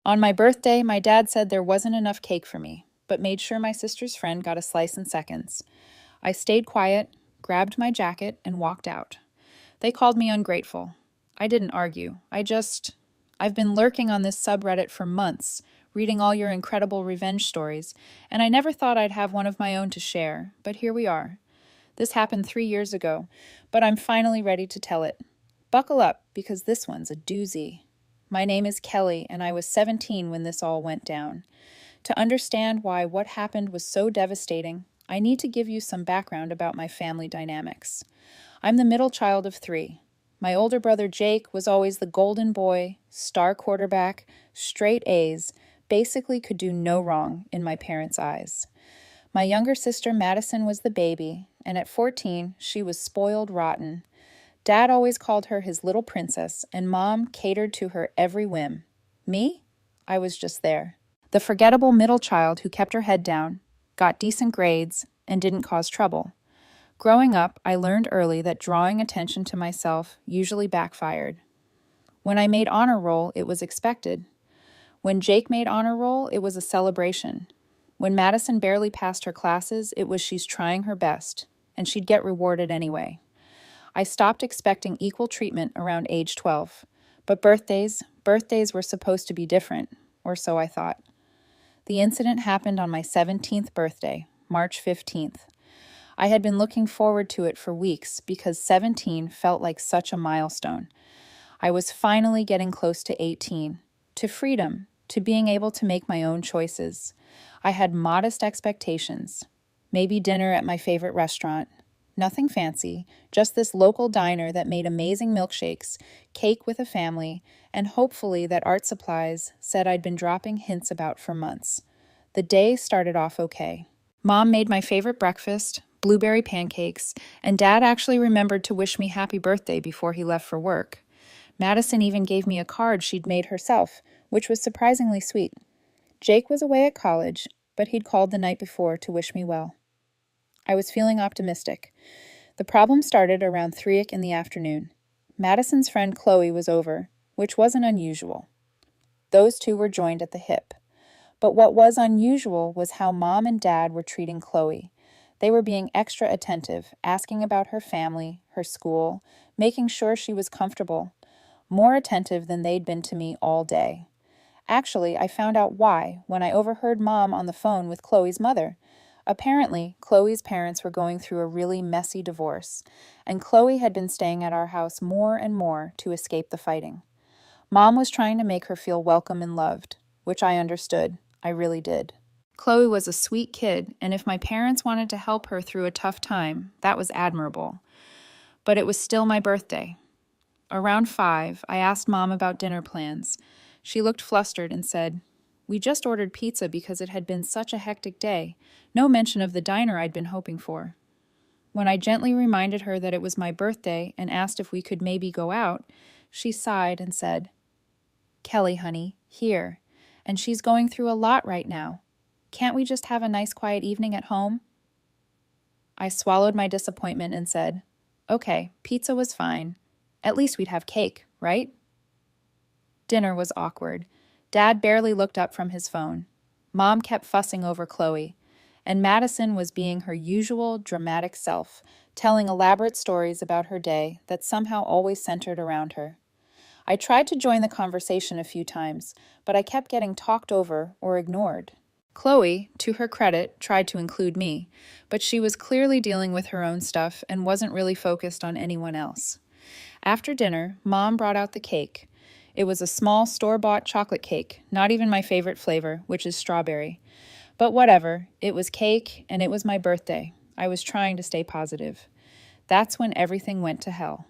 On my birthday, my dad said there wasn't enough cake for me, but made sure my sister's friend got a slice in seconds. I stayed quiet, grabbed my jacket, and walked out. They called me ungrateful. I didn't argue. I've been lurking on this subreddit for months, reading all your incredible revenge stories, and I never thought I'd have one of my own to share, but here we are. This happened 3 years ago, but I'm finally ready to tell it. Buckle up, because this one's a doozy. My name is Kelly, and I was 17 when this all went down. To understand why what happened was so devastating, I need to give you some background about my family dynamics. I'm the middle child of three. My older brother Jake was always the golden boy, star quarterback, straight A's, basically could do no wrong in my parents' eyes. My younger sister Madison was the baby, and at 14, she was spoiled rotten. Dad always called her his little princess, and Mom catered to her every whim. Me? I was just there. The forgettable middle child who kept her head down, got decent grades, and didn't cause trouble. Growing up, I learned early that drawing attention to myself usually backfired. When I made honor roll, it was expected. When Jake made honor roll, it was a celebration. When Madison barely passed her classes, it was she's trying her best, and she'd get rewarded anyway. I stopped expecting equal treatment around age 12. But birthdays were supposed to be different, or so I thought. The incident happened on my 17th birthday, March 15th. I had been looking forward to it for weeks because 17 felt like such a milestone. I was finally getting close to 18, to freedom, to being able to make my own choices. I had modest expectations. Maybe dinner at my favorite restaurant. Nothing fancy, just this local diner that made amazing milkshakes, cake with a family, and hopefully that art supplies said I'd been dropping hints about for months. The day started off okay. Mom made my favorite breakfast, blueberry pancakes, and Dad actually remembered to wish me happy birthday before he left for work. Madison even gave me a card she'd made herself, which was surprisingly sweet. Jake was away at college, but he'd called the night before to wish me well. I was feeling optimistic. The problem started around 3 in the afternoon. Madison's friend Chloe was over, which wasn't unusual. Those two were joined at the hip. But what was unusual was how Mom and Dad were treating Chloe. They were being extra attentive, asking about her family, her school, making sure she was comfortable. More attentive than they'd been to me all day. Actually, I found out why when I overheard Mom on the phone with Chloe's mother. Apparently, Chloe's parents were going through a really messy divorce, and Chloe had been staying at our house more and more to escape the fighting. Mom was trying to make her feel welcome and loved, which I understood. I really did. Chloe was a sweet kid, and if my parents wanted to help her through a tough time, that was admirable. But it was still my birthday. Around 5, I asked Mom about dinner plans. She looked flustered and said, "We just ordered pizza because it had been such a hectic day. No mention of the diner I'd been hoping for." When I gently reminded her that it was my birthday and asked if we could maybe go out, she sighed and said, "Kelly, honey, here. And she's going through a lot right now. Can't we just have a nice quiet evening at home?" I swallowed my disappointment and said, "Okay, pizza was fine. At least we'd have cake, right?" Dinner was awkward. Dad barely looked up from his phone. Mom kept fussing over Chloe, and Madison was being her usual dramatic self, telling elaborate stories about her day that somehow always centered around her. I tried to join the conversation a few times, but I kept getting talked over or ignored. Chloe, to her credit, tried to include me, but she was clearly dealing with her own stuff and wasn't really focused on anyone else. After dinner, Mom brought out the cake. It was a small store-bought chocolate cake, not even my favorite flavor, which is strawberry. But whatever, it was cake and it was my birthday. I was trying to stay positive. That's when everything went to hell.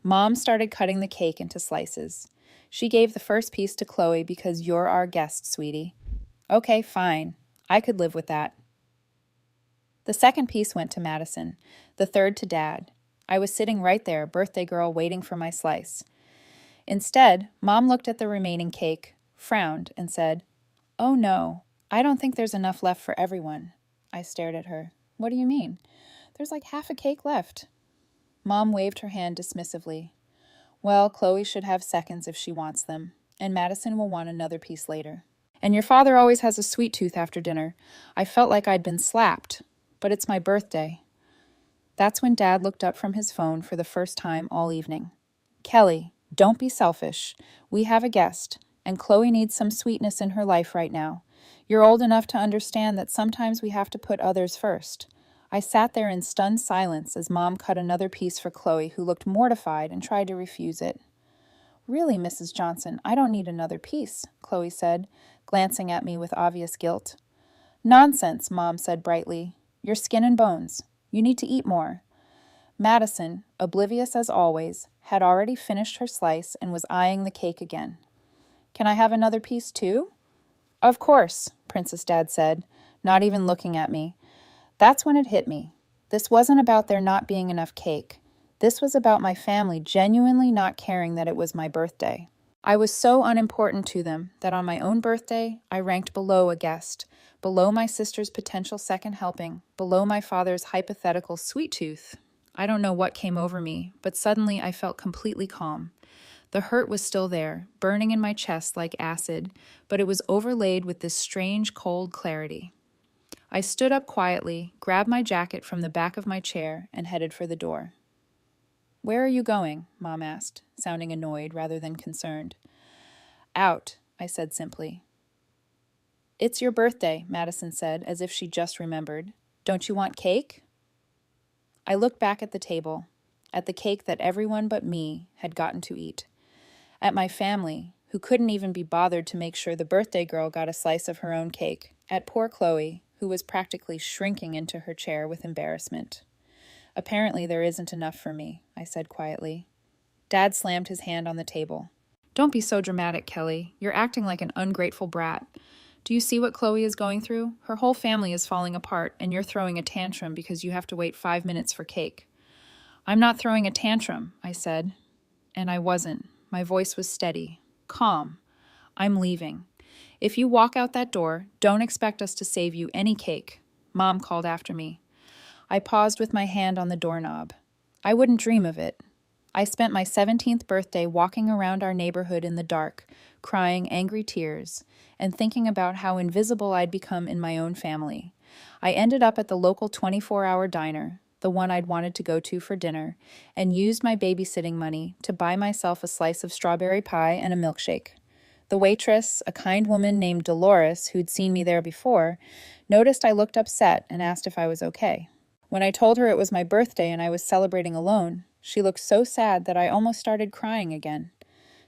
Mom started cutting the cake into slices. She gave the first piece to Chloe because you're our guest, sweetie. Okay, fine. I could live with that. The second piece went to Madison, the third to Dad. I was sitting right there, birthday girl, waiting for my slice. Instead, Mom looked at the remaining cake, frowned, and said, "Oh no, I don't think there's enough left for everyone." I stared at her. "What do you mean? There's like half a cake left." Mom waved her hand dismissively. "Well, Chloe should have seconds if she wants them. and Madison will want another piece later. And your father always has a sweet tooth after dinner. I felt like I'd been slapped, but it's my birthday. That's when Dad looked up from his phone for the first time all evening. Kelly, don't be selfish. We have a guest, and Chloe needs some sweetness in her life right now. You're old enough to understand that sometimes we have to put others first. I sat there in stunned silence as Mom cut another piece for Chloe, who looked mortified and tried to refuse it. Really, Mrs. Johnson, I don't need another piece, Chloe said, glancing at me with obvious guilt. Nonsense, Mom said brightly. You're skin and bones. You need to eat more. Madison, oblivious as always, had already finished her slice and was eyeing the cake again. Can I have another piece too? Of course, Princess Dad said, not even looking at me. That's when it hit me. This wasn't about there not being enough cake. This was about my family genuinely not caring that it was my birthday. I was so unimportant to them that on my own birthday, I ranked below a guest, below my sister's potential second helping, below my father's hypothetical sweet tooth. I don't know what came over me, but suddenly I felt completely calm. The hurt was still there, burning in my chest like acid, but it was overlaid with this strange, cold clarity. I stood up quietly, grabbed my jacket from the back of my chair, and headed for the door. Where are you going? Mom asked, sounding annoyed rather than concerned. Out, I said simply. It's your birthday, Madison said, as if she just remembered. Don't you want cake? I looked back at the table, at the cake that everyone but me had gotten to eat, at my family, who couldn't even be bothered to make sure the birthday girl got a slice of her own cake, at poor Chloe, who was practically shrinking into her chair with embarrassment. Apparently there isn't enough for me, I said quietly. Dad slammed his hand on the table. Don't be so dramatic, Kelly. You're acting like an ungrateful brat. Do you see what Chloe is going through? Her whole family is falling apart, and you're throwing a tantrum because you have to wait 5 minutes for cake. I'm not throwing a tantrum, I said. And I wasn't. My voice was steady, calm. I'm leaving. If you walk out that door, don't expect us to save you any cake. Mom called after me. I paused with my hand on the doorknob. I wouldn't dream of it. I spent my 17th birthday walking around our neighborhood in the dark, crying angry tears, and thinking about how invisible I'd become in my own family. I ended up at the local 24-hour diner, the one I'd wanted to go to for dinner, and used my babysitting money to buy myself a slice of strawberry pie and a milkshake. The waitress, a kind woman named Dolores, who'd seen me there before, noticed I looked upset and asked if I was okay. When I told her it was my birthday and I was celebrating alone, she looked so sad that I almost started crying again.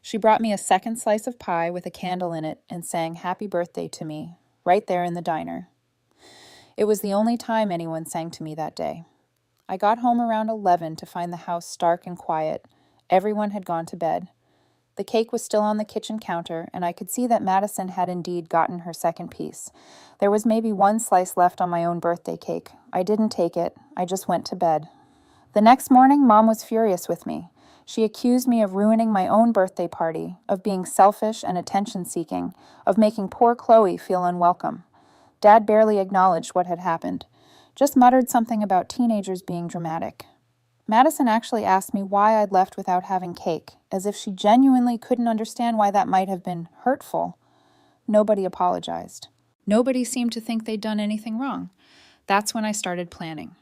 She brought me a second slice of pie with a candle in it and sang happy birthday to me, right there in the diner. It was the only time anyone sang to me that day. I got home around 11 to find the house stark and quiet. Everyone had gone to bed. The cake was still on the kitchen counter, and I could see that Madison had indeed gotten her second piece. There was maybe one slice left on my own birthday cake. I didn't take it. I just went to bed. The next morning, Mom was furious with me. She accused me of ruining my own birthday party, of being selfish and attention-seeking, of making poor Chloe feel unwelcome. Dad barely acknowledged what had happened, just muttered something about teenagers being dramatic. Madison actually asked me why I'd left without having cake, as if she genuinely couldn't understand why that might have been hurtful. Nobody apologized. Nobody seemed to think they'd done anything wrong. That's when I started planning.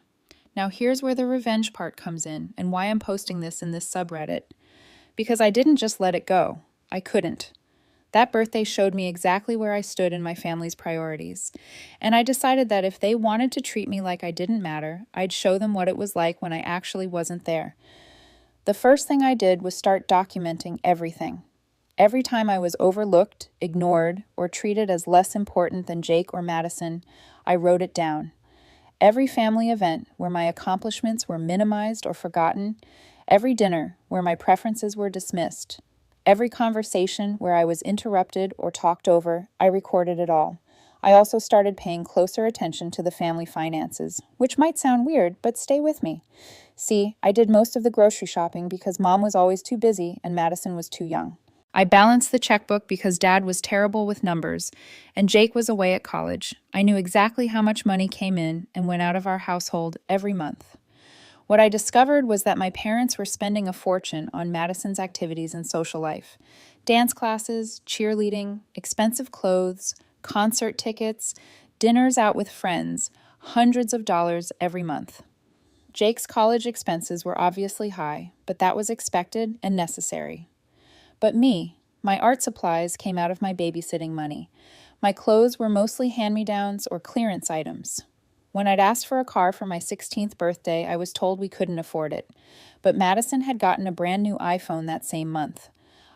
Now here's where the revenge part comes in, and why I'm posting this in this subreddit. Because I didn't just let it go. I couldn't. That birthday showed me exactly where I stood in my family's priorities, and I decided that if they wanted to treat me like I didn't matter, I'd show them what it was like when I actually wasn't there. The first thing I did was start documenting everything. Every time I was overlooked, ignored, or treated as less important than Jake or Madison, I wrote it down. Every family event where my accomplishments were minimized or forgotten, every dinner where my preferences were dismissed, every conversation where I was interrupted or talked over, I recorded it all. I also started paying closer attention to the family finances, which might sound weird, but stay with me. See, I did most of the grocery shopping because Mom was always too busy and Madison was too young. I balanced the checkbook because Dad was terrible with numbers, and Jake was away at college. I knew exactly how much money came in and went out of our household every month. What I discovered was that my parents were spending a fortune on Madison's activities and social life. Dance classes, cheerleading, expensive clothes, concert tickets, dinners out with friends, hundreds of dollars every month. Jake's college expenses were obviously high, but that was expected and necessary. But me, my art supplies came out of my babysitting money. My clothes were mostly hand-me-downs or clearance items. When I'd asked for a car for my 16th birthday, I was told we couldn't afford it. But Madison had gotten a brand new iPhone that same month.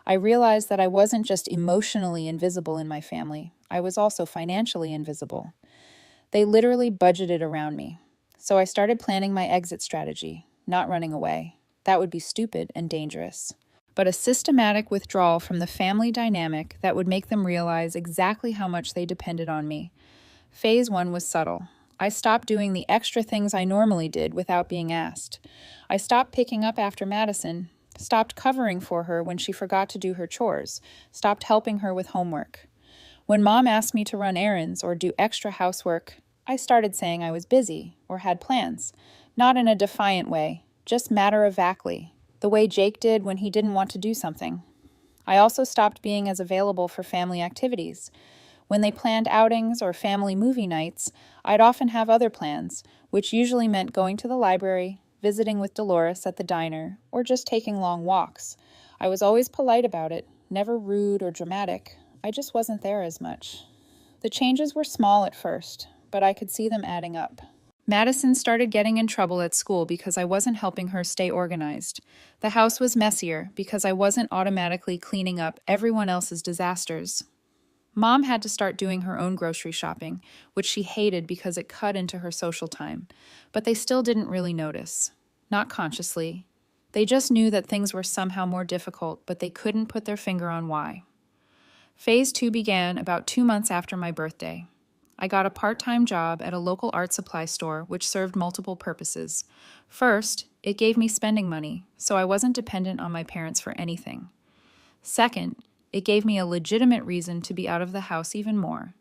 I realized that I wasn't just emotionally invisible in my family, I was also financially invisible. They literally budgeted around me. So I started planning my exit strategy, not running away. That would be stupid and dangerous. But a systematic withdrawal from the family dynamic that would make them realize exactly how much they depended on me. Phase 1 was subtle. I stopped doing the extra things I normally did without being asked. I stopped picking up after Madison, stopped covering for her when she forgot to do her chores, stopped helping her with homework. When Mom asked me to run errands or do extra housework, I started saying I was busy or had plans, not in a defiant way, just matter-of-factly, the way Jake did when he didn't want to do something. I also stopped being as available for family activities. When they planned outings or family movie nights, I'd often have other plans, which usually meant going to the library, visiting with Dolores at the diner, or just taking long walks. I was always polite about it, never rude or dramatic. I just wasn't there as much. The changes were small at first, but I could see them adding up. Madison started getting in trouble at school because I wasn't helping her stay organized. The house was messier because I wasn't automatically cleaning up everyone else's disasters. Mom had to start doing her own grocery shopping, which she hated because it cut into her social time, but they still didn't really notice. Not consciously. They just knew that things were somehow more difficult, but they couldn't put their finger on why. Phase 2 began about 2 months after my birthday. I got a part-time job at a local art supply store which served multiple purposes. First, it gave me spending money, so I wasn't dependent on my parents for anything. Second, it gave me a legitimate reason to be out of the house even more.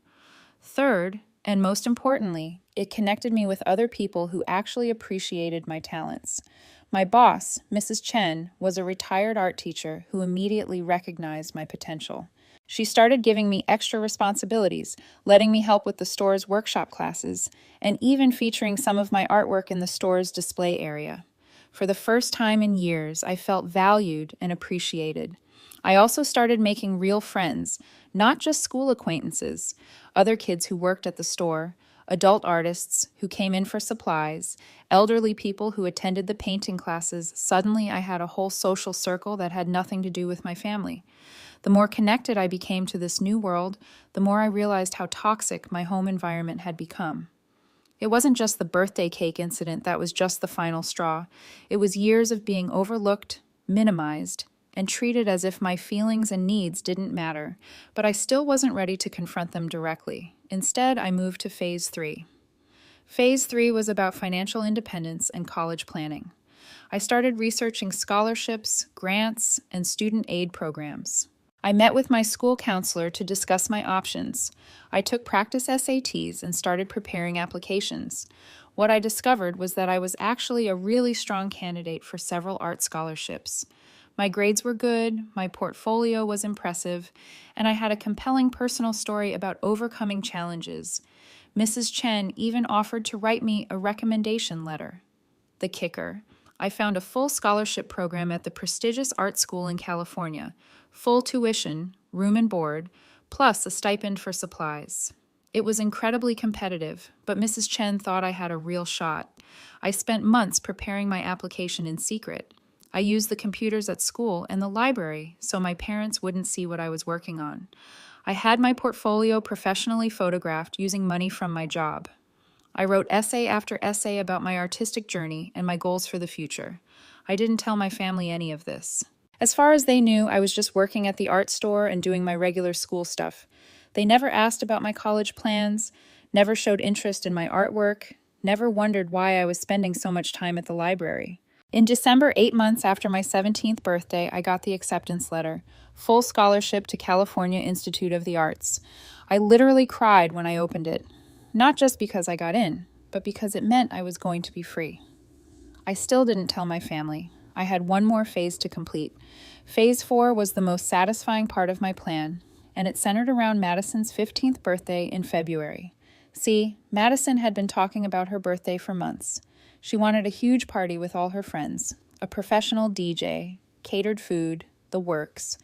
Third, and most importantly, it connected me with other people who actually appreciated my talents. My boss, Mrs. Chen, was a retired art teacher who immediately recognized my potential. She started giving me extra responsibilities, letting me help with the store's workshop classes, and even featuring some of my artwork in the store's display area. For the first time in years, I felt valued and appreciated. I also started making real friends, not just school acquaintances, other kids who worked at the store, adult artists who came in for supplies, elderly people who attended the painting classes. Suddenly, I had a whole social circle that had nothing to do with my family. The more connected I became to this new world, the more I realized how toxic my home environment had become. It wasn't just the birthday cake incident that was just the final straw. It was years of being overlooked, minimized, and treated as if my feelings and needs didn't matter, but I still wasn't ready to confront them directly. Instead, I moved to Phase 3. Phase 3 was about financial independence and college planning. I started researching scholarships, grants, and student aid programs. I met with my school counselor to discuss my options. I took practice SATs and started preparing applications. What I discovered was that I was actually a really strong candidate for several art scholarships. My grades were good, my portfolio was impressive, and I had a compelling personal story about overcoming challenges. Mrs. Chen even offered to write me a recommendation letter. The kicker: I found a full scholarship program at the prestigious art school in California, full tuition, room and board, plus a stipend for supplies. It was incredibly competitive, but Mrs. Chen thought I had a real shot. I spent months preparing my application in secret. I used the computers at school and the library so my parents wouldn't see what I was working on. I had my portfolio professionally photographed using money from my job. I wrote essay after essay about my artistic journey and my goals for the future. I didn't tell my family any of this. As far as they knew, I was just working at the art store and doing my regular school stuff. They never asked about my college plans, never showed interest in my artwork, never wondered why I was spending so much time at the library. In December, 8 months after my 17th birthday, I got the acceptance letter, full scholarship to California Institute of the Arts. I literally cried when I opened it, not just because I got in, but because it meant I was going to be free. I still didn't tell my family. I had one more phase to complete. Phase 4 was the most satisfying part of my plan, and it centered around Madison's 15th birthday in February. See, Madison had been talking about her birthday for months. She wanted a huge party with all her friends, a professional DJ, catered food, the works.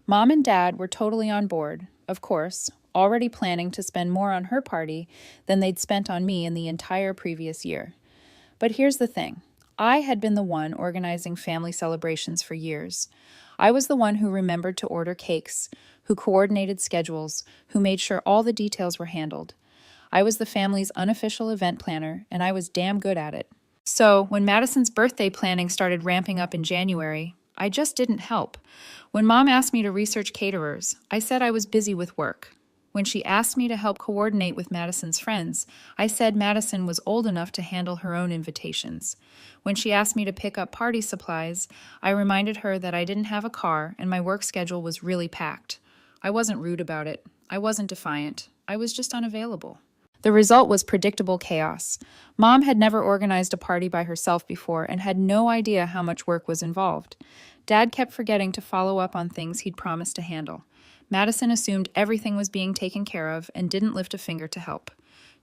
Mom and Dad were totally on board, of course, already planning to spend more on her party than they'd spent on me in the entire previous year. But here's the thing. I had been the one organizing family celebrations for years. I was the one who remembered to order cakes, who coordinated schedules, who made sure all the details were handled. I was the family's unofficial event planner, and I was damn good at it. So, when Madison's birthday planning started ramping up in January, I just didn't help. When Mom asked me to research caterers, I said I was busy with work. When she asked me to help coordinate with Madison's friends, I said Madison was old enough to handle her own invitations. When she asked me to pick up party supplies, I reminded her that I didn't have a car and my work schedule was really packed. I wasn't rude about it. I wasn't defiant. I was just unavailable. The result was predictable chaos. Mom had never organized a party by herself before and had no idea how much work was involved. Dad kept forgetting to follow up on things he'd promised to handle. Madison assumed everything was being taken care of and didn't lift a finger to help.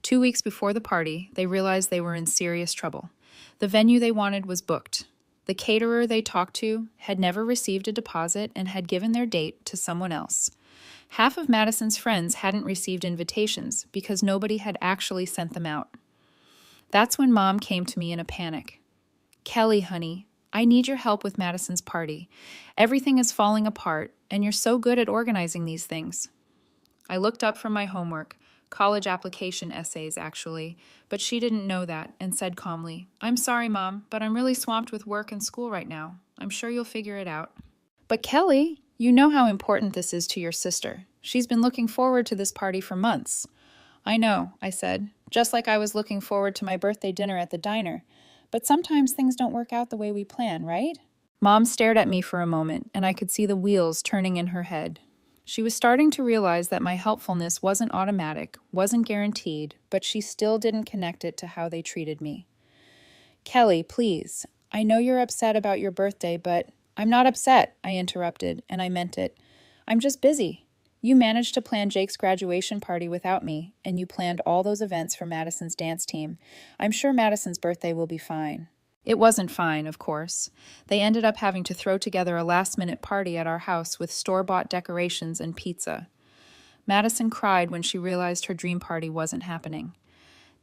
2 weeks before the party, they realized they were in serious trouble. The venue they wanted was booked. The caterer they talked to had never received a deposit and had given their date to someone else. Half of Madison's friends hadn't received invitations because nobody had actually sent them out. That's when Mom came to me in a panic. "Kelly, honey, I need your help with Madison's party. Everything is falling apart, and you're so good at organizing these things." I looked up from my homework, college application essays actually, but she didn't know that and said calmly, "I'm sorry, Mom, but I'm really swamped with work and school right now. I'm sure you'll figure it out." "But Kelly, you know how important this is to your sister. She's been looking forward to this party for months." "I know," I said, just like I was looking forward to my birthday dinner at the diner. "But sometimes things don't work out the way we plan, right?" Mom stared at me for a moment, and I could see the wheels turning in her head. She was starting to realize that my helpfulness wasn't automatic, wasn't guaranteed, but she still didn't connect it to how they treated me. "Kelly, please, I know you're upset about your birthday, but—" "I'm not upset," I interrupted, and I meant it. "I'm just busy. You managed to plan Jake's graduation party without me, and you planned all those events for Madison's dance team. I'm sure Madison's birthday will be fine." It wasn't fine, of course. They ended up having to throw together a last-minute party at our house with store-bought decorations and pizza. Madison cried when she realized her dream party wasn't happening.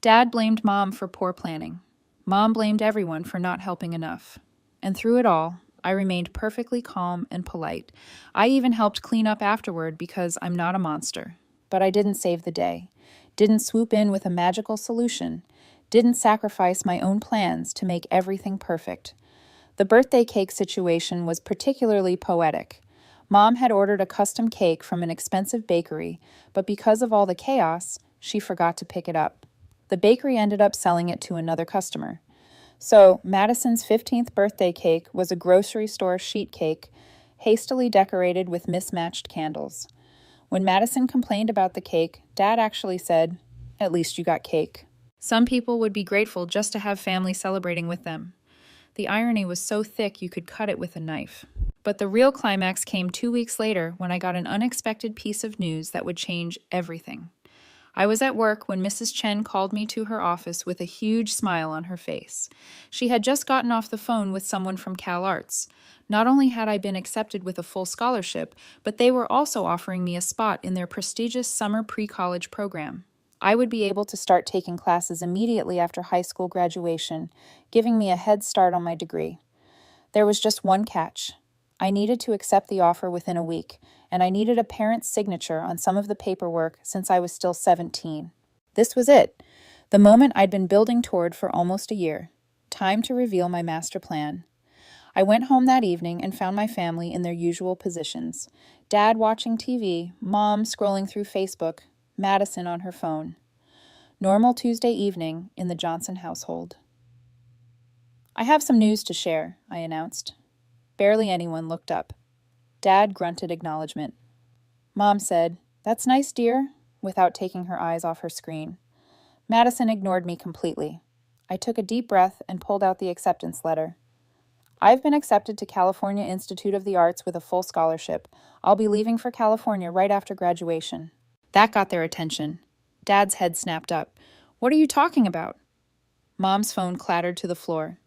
Dad blamed Mom for poor planning. Mom blamed everyone for not helping enough. And through it all, I remained perfectly calm and polite. I even helped clean up afterward because I'm not a monster. But I didn't save the day. Didn't swoop in with a magical solution. Didn't sacrifice my own plans to make everything perfect. The birthday cake situation was particularly poetic. Mom had ordered a custom cake from an expensive bakery, but because of all the chaos, she forgot to pick it up. The bakery ended up selling it to another customer. So, Madison's 15th birthday cake was a grocery store sheet cake, hastily decorated with mismatched candles. When Madison complained about the cake, Dad actually said, "At least you got cake." Some people would be grateful just to have family celebrating with them. The irony was so thick you could cut it with a knife. But the real climax came 2 weeks later when I got an unexpected piece of news that would change everything. I was at work when Mrs. Chen called me to her office with a huge smile on her face. She had just gotten off the phone with someone from Cal Arts. Not only had I been accepted with a full scholarship, but they were also offering me a spot in their prestigious summer pre-college program. I would be able to start taking classes immediately after high school graduation, giving me a head start on my degree. There was just one catch. I needed to accept the offer within a week, and I needed a parent's signature on some of the paperwork since I was still 17. This was it, the moment I'd been building toward for almost a year. Time to reveal my master plan. I went home that evening and found my family in their usual positions. Dad watching TV, Mom scrolling through Facebook, Madison on her phone. Normal Tuesday evening in the Johnson household. "I have some news to share," I announced. Barely anyone looked up. Dad grunted acknowledgement. Mom said, "That's nice, dear," without taking her eyes off her screen. Madison ignored me completely. I took a deep breath and pulled out the acceptance letter. I've been accepted to California Institute of the Arts with a full scholarship. I'll be leaving for California right after graduation. That got their attention. Dad's head snapped up. What are you talking about? Mom's phone clattered to the floor.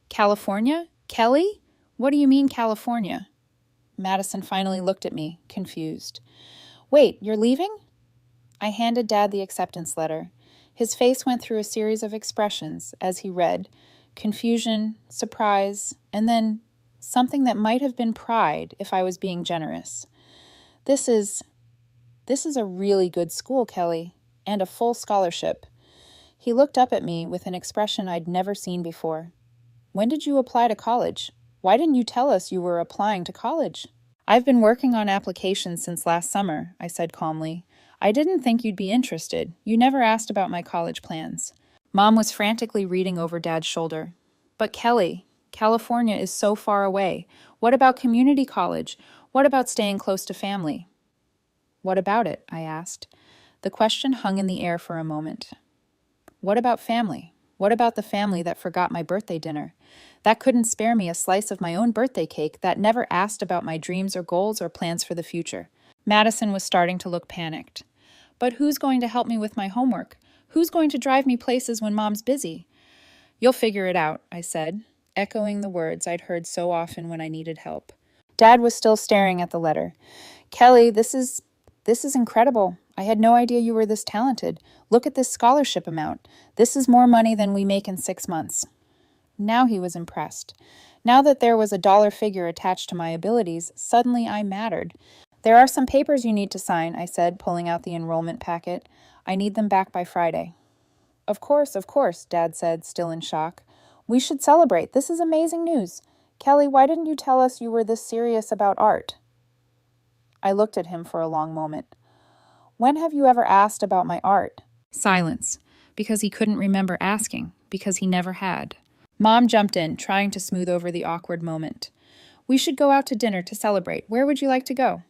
California? Kelly? What do you mean, California? Madison finally looked at me, confused. Wait, you're leaving? I handed Dad the acceptance letter. His face went through a series of expressions as he read confusion, surprise, and then something that might have been pride if I was being generous. This is a really good school, Kelly, and a full scholarship. He looked up at me with an expression I'd never seen before. When did you apply to college? Why didn't you tell us you were applying to college? I've been working on applications since last summer, I said calmly. I didn't think you'd be interested. You never asked about my college plans. Mom was frantically reading over Dad's shoulder. But Kelly, California is so far away. What about community college? What about staying close to family? What about it? I asked. The question hung in the air for a moment. What about family? What about the family that forgot my birthday dinner? That couldn't spare me a slice of my own birthday cake, that never asked about my dreams or goals or plans for the future. Madison was starting to look panicked. But who's going to help me with my homework? Who's going to drive me places when Mom's busy? You'll figure it out, I said, echoing the words I'd heard so often when I needed help. Dad was still staring at the letter. Kelly, this is incredible. I had no idea you were this talented. Look at this scholarship amount. This is more money than we make in 6 months. Now he was impressed. Now that there was a dollar figure attached to my abilities, suddenly I mattered. There are some papers you need to sign, I said, pulling out the enrollment packet. I need them back by Friday. Of course, Dad said, still in shock. We should celebrate. This is amazing news. Kelly, why didn't you tell us you were this serious about art? I looked at him for a long moment. When have you ever asked about my art? Silence, because he couldn't remember asking, because he never had. Mom jumped in, trying to smooth over the awkward moment. We should go out to dinner to celebrate. Where would you like to go?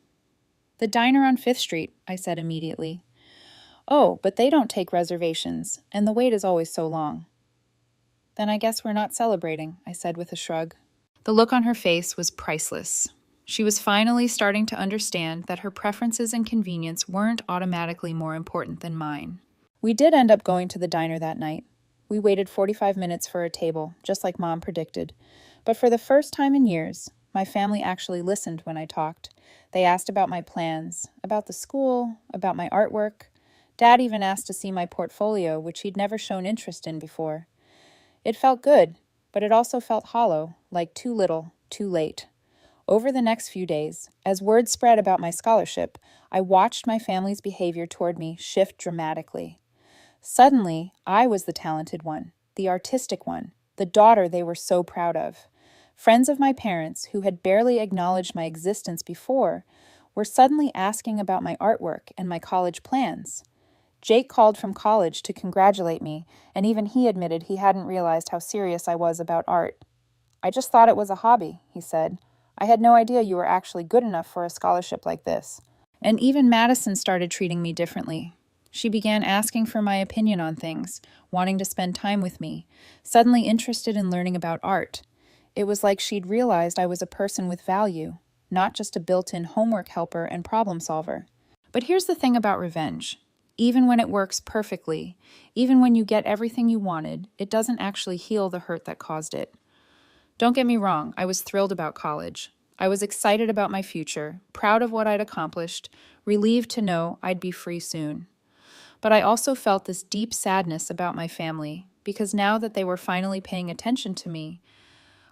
The diner on 5th Street, I said immediately. Oh, but they don't take reservations, and the wait is always so long. Then I guess we're not celebrating, I said with a shrug. The look on her face was priceless. She was finally starting to understand that her preferences and convenience weren't automatically more important than mine. We did end up going to the diner that night. We waited 45 minutes for a table, just like Mom predicted. But for the first time in years, my family actually listened when I talked. They asked about my plans, about the school, about my artwork. Dad even asked to see my portfolio, which he'd never shown interest in before. It felt good, but it also felt hollow, like too little, too late. Over the next few days, as word spread about my scholarship, I watched my family's behavior toward me shift dramatically. Suddenly, I was the talented one, the artistic one, the daughter they were so proud of. Friends of my parents, who had barely acknowledged my existence before, were suddenly asking about my artwork and my college plans. Jake called from college to congratulate me, and even he admitted he hadn't realized how serious I was about art. I just thought it was a hobby, he said. I had no idea you were actually good enough for a scholarship like this. And even Madison started treating me differently. She began asking for my opinion on things, wanting to spend time with me, suddenly interested in learning about art. It was like she'd realized I was a person with value, not just a built-in homework helper and problem solver. But here's the thing about revenge. Even when it works perfectly, even when you get everything you wanted, it doesn't actually heal the hurt that caused it. Don't get me wrong, I was thrilled about college. I was excited about my future, proud of what I'd accomplished, relieved to know I'd be free soon. But I also felt this deep sadness about my family, because now that they were finally paying attention to me,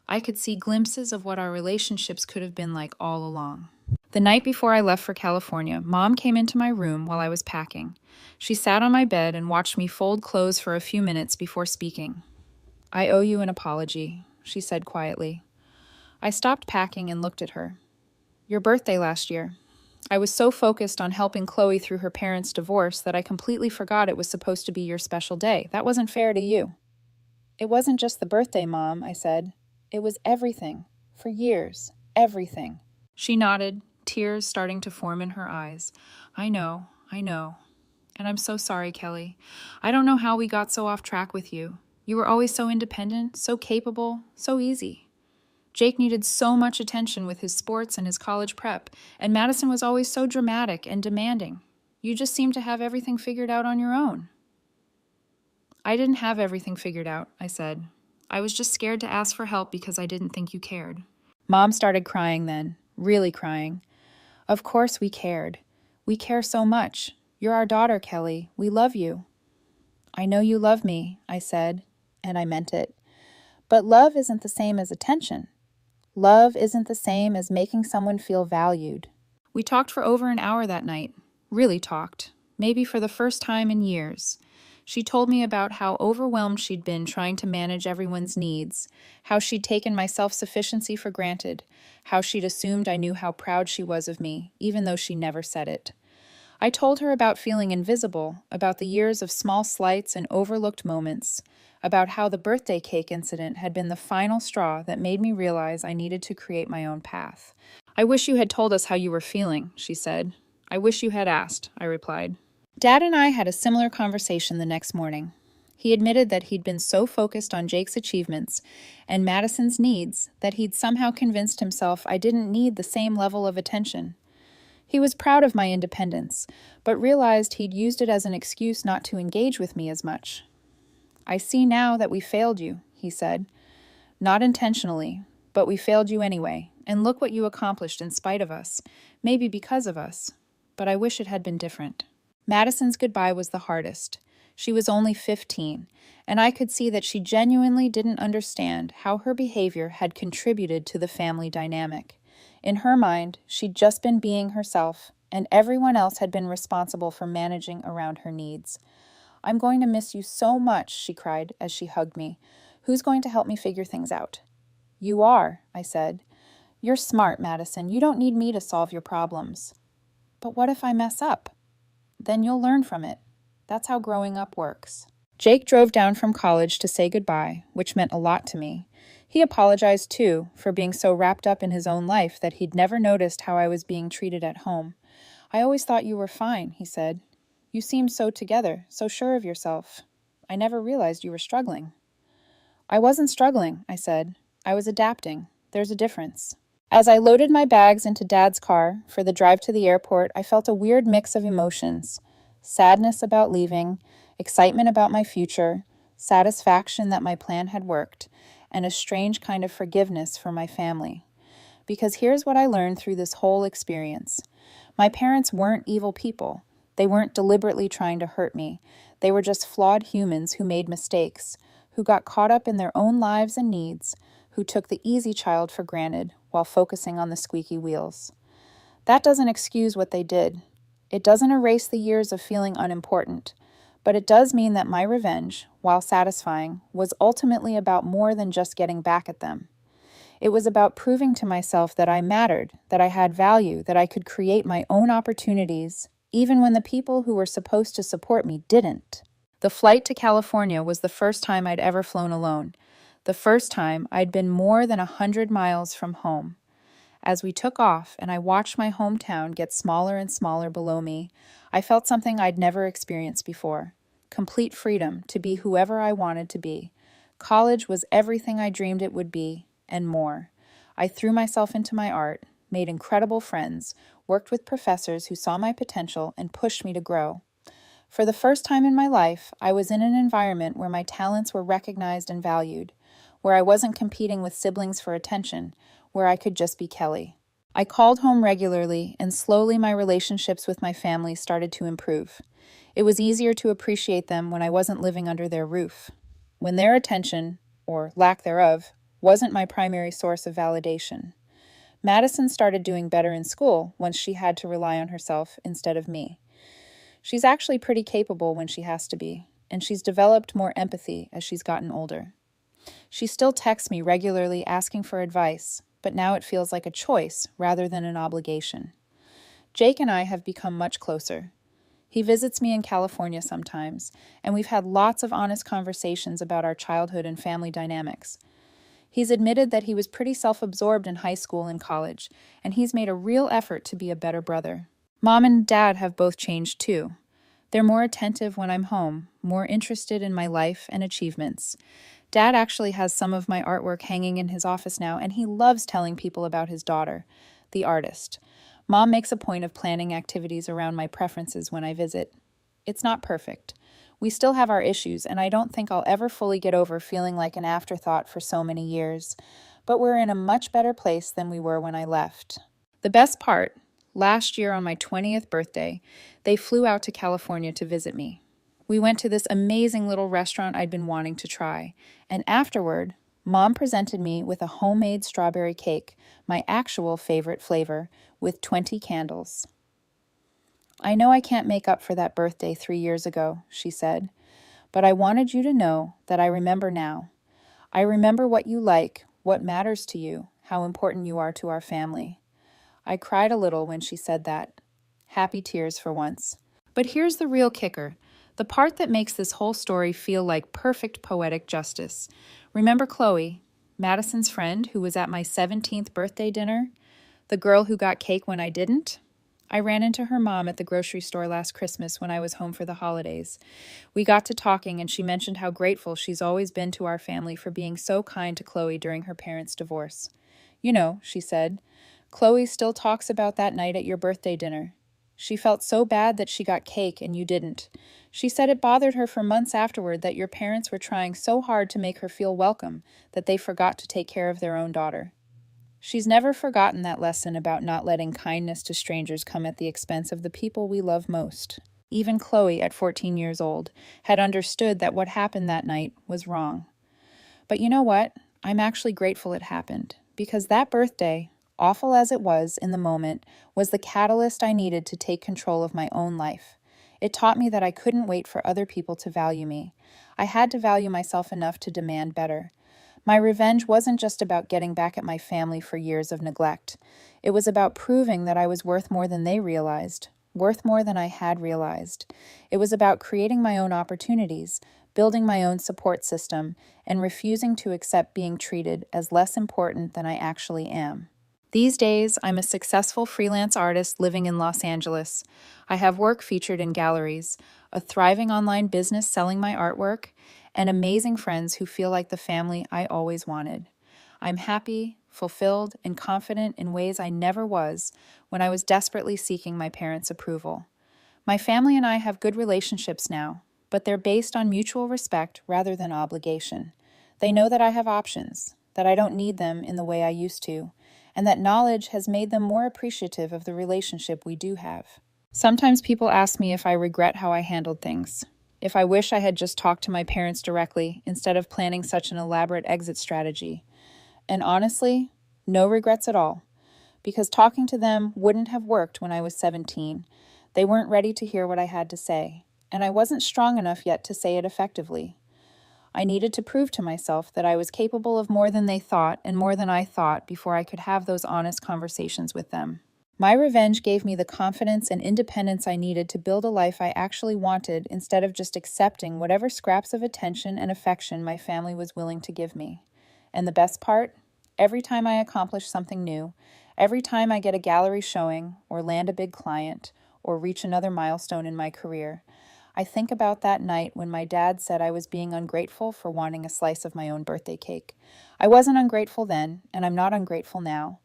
I could see glimpses of what our relationships could have been like all along. The night before I left for California, Mom came into my room while I was packing. She sat on my bed and watched me fold clothes for a few minutes before speaking. I owe you an apology, she said quietly. I stopped packing and looked at her. Your birthday last year. I was so focused on helping Chloe through her parents' divorce that I completely forgot it was supposed to be your special day. That wasn't fair to you. It wasn't just the birthday, Mom, I said. It was everything. For years. Everything. She nodded, tears starting to form in her eyes. I know. And I'm so sorry, Kelly. I don't know how we got so off track with you. You were always so independent, so capable, so easy. Jake needed so much attention with his sports and his college prep, and Madison was always so dramatic and demanding. You just seemed to have everything figured out on your own. I didn't have everything figured out, I said. I was just scared to ask for help because I didn't think you cared. Mom started crying then, really crying. Of course we cared. We care so much. You're our daughter, Kelly. We love you. I know you love me, I said, and I meant it. But love isn't the same as attention. Love isn't the same as making someone feel valued. We talked for over an hour that night. Really talked. Maybe for the first time in years. She told me about how overwhelmed she'd been trying to manage everyone's needs, how she'd taken my self-sufficiency for granted, how she'd assumed I knew how proud she was of me, even though she never said it. I told her about feeling invisible, about the years of small slights and overlooked moments, about how the birthday cake incident had been the final straw that made me realize I needed to create my own path. I wish you had told us how you were feeling, she said. I wish you had asked, I replied. Dad and I had a similar conversation the next morning. He admitted that he'd been so focused on Jake's achievements and Madison's needs that he'd somehow convinced himself I didn't need the same level of attention. He was proud of my independence, but realized he'd used it as an excuse not to engage with me as much. I see now that we failed you, he said. Not intentionally, but we failed you anyway, and look what you accomplished in spite of us, maybe because of us. But I wish it had been different. Madison's goodbye was the hardest. She was only 15, and I could see that she genuinely didn't understand how her behavior had contributed to the family dynamic. In her mind, she'd just been being herself, and everyone else had been responsible for managing around her needs. I'm going to miss you so much, she cried as she hugged me. Who's going to help me figure things out? You are, I said. You're smart, Madison. You don't need me to solve your problems. But what if I mess up? Then you'll learn from it. That's how growing up works. Jake drove down from college to say goodbye, which meant a lot to me. He apologized, too, for being so wrapped up in his own life that he'd never noticed how I was being treated at home. I always thought you were fine, he said. You seemed so together, so sure of yourself. I never realized you were struggling. I wasn't struggling, I said. I was adapting. There's a difference. As I loaded my bags into Dad's car for the drive to the airport, I felt a weird mix of emotions. Sadness about leaving, excitement about my future, satisfaction that my plan had worked, and a strange kind of forgiveness for my family. Because here's what I learned through this whole experience. My parents weren't evil people. They weren't deliberately trying to hurt me. They were just flawed humans who made mistakes, who got caught up in their own lives and needs, who took the easy child for granted while focusing on the squeaky wheels. That doesn't excuse what they did. It doesn't erase the years of feeling unimportant, but it does mean that my revenge, while satisfying, was ultimately about more than just getting back at them. It was about proving to myself that I mattered, that I had value, that I could create my own opportunities, even when the people who were supposed to support me didn't. The flight to California was the first time I'd ever flown alone. The first time I'd been more than 100 miles from home. As we took off and I watched my hometown get smaller and smaller below me, I felt something I'd never experienced before. Complete freedom to be whoever I wanted to be. College was everything I dreamed it would be, and more. I threw myself into my art, made incredible friends, worked with professors who saw my potential and pushed me to grow. For the first time in my life, I was in an environment where my talents were recognized and valued, where I wasn't competing with siblings for attention, where I could just be Kelly. I called home regularly, and slowly my relationships with my family started to improve. It was easier to appreciate them when I wasn't living under their roof, when their attention, or lack thereof, wasn't my primary source of validation. Madison started doing better in school once she had to rely on herself instead of me. She's actually pretty capable when she has to be, and she's developed more empathy as she's gotten older. She still texts me regularly asking for advice, but now it feels like a choice rather than an obligation. Jake and I have become much closer. He visits me in California sometimes, and we've had lots of honest conversations about our childhood and family dynamics. He's admitted that he was pretty self-absorbed in high school and college, and he's made a real effort to be a better brother. Mom and Dad have both changed too. They're more attentive when I'm home, more interested in my life and achievements. Dad actually has some of my artwork hanging in his office now, and he loves telling people about his daughter, the artist. Mom makes a point of planning activities around my preferences when I visit. It's not perfect. We still have our issues, and I don't think I'll ever fully get over feeling like an afterthought for so many years. But we're in a much better place than we were when I left. The best part, last year on my 20th birthday, they flew out to California to visit me. We went to this amazing little restaurant I'd been wanting to try, and afterward, Mom presented me with a homemade strawberry cake, my actual favorite flavor, with 20 candles. "I know I can't make up for that birthday 3 years ago," she said, "but I wanted you to know that I remember now. I remember what you like, what matters to you, how important you are to our family." I cried a little when she said that. Happy tears for once. But here's the real kicker, the part that makes this whole story feel like perfect poetic justice. Remember Chloe, Madison's friend who was at my 17th birthday dinner? The girl who got cake when I didn't? I ran into her mom at the grocery store last Christmas when I was home for the holidays. We got to talking, and she mentioned how grateful she's always been to our family for being so kind to Chloe during her parents' divorce. "You know," she said, "Chloe still talks about that night at your birthday dinner. She felt so bad that she got cake and you didn't. She said it bothered her for months afterward that your parents were trying so hard to make her feel welcome that they forgot to take care of their own daughter. She's never forgotten that lesson about not letting kindness to strangers come at the expense of the people we love most." Even Chloe, at 14 years old, had understood that what happened that night was wrong. But you know what? I'm actually grateful it happened, because that birthday, awful as it was in the moment, was the catalyst I needed to take control of my own life. It taught me that I couldn't wait for other people to value me. I had to value myself enough to demand better. My revenge wasn't just about getting back at my family for years of neglect. It was about proving that I was worth more than they realized, worth more than I had realized. It was about creating my own opportunities, building my own support system, and refusing to accept being treated as less important than I actually am. These days, I'm a successful freelance artist living in Los Angeles. I have work featured in galleries, a thriving online business selling my artwork, and amazing friends who feel like the family I always wanted. I'm happy, fulfilled, and confident in ways I never was when I was desperately seeking my parents' approval. My family and I have good relationships now, but they're based on mutual respect rather than obligation. They know that I have options, that I don't need them in the way I used to, and that knowledge has made them more appreciative of the relationship we do have. Sometimes people ask me if I regret how I handled things, if I wish I had just talked to my parents directly instead of planning such an elaborate exit strategy. And honestly, no regrets at all, because talking to them wouldn't have worked when I was 17. They weren't ready to hear what I had to say, and I wasn't strong enough yet to say it effectively. I needed to prove to myself that I was capable of more than they thought and more than I thought before I could have those honest conversations with them. My revenge gave me the confidence and independence I needed to build a life I actually wanted instead of just accepting whatever scraps of attention and affection my family was willing to give me. And the best part? Every time I accomplish something new, every time I get a gallery showing or land a big client or reach another milestone in my career, I think about that night when my dad said I was being ungrateful for wanting a slice of my own birthday cake. I wasn't ungrateful then, and I'm not ungrateful now.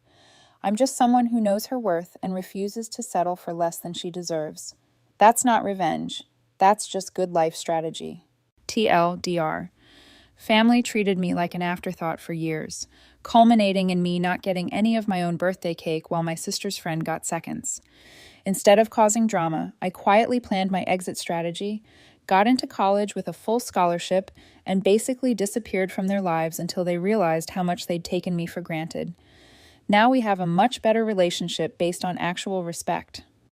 I'm just someone who knows her worth and refuses to settle for less than she deserves. That's not revenge. That's just good life strategy. TLDR. Family treated me like an afterthought for years, culminating in me not getting any of my own birthday cake while my sister's friend got seconds. Instead of causing drama, I quietly planned my exit strategy, got into college with a full scholarship, and basically disappeared from their lives until they realized how much they'd taken me for granted. Now we have a much better relationship based on actual respect.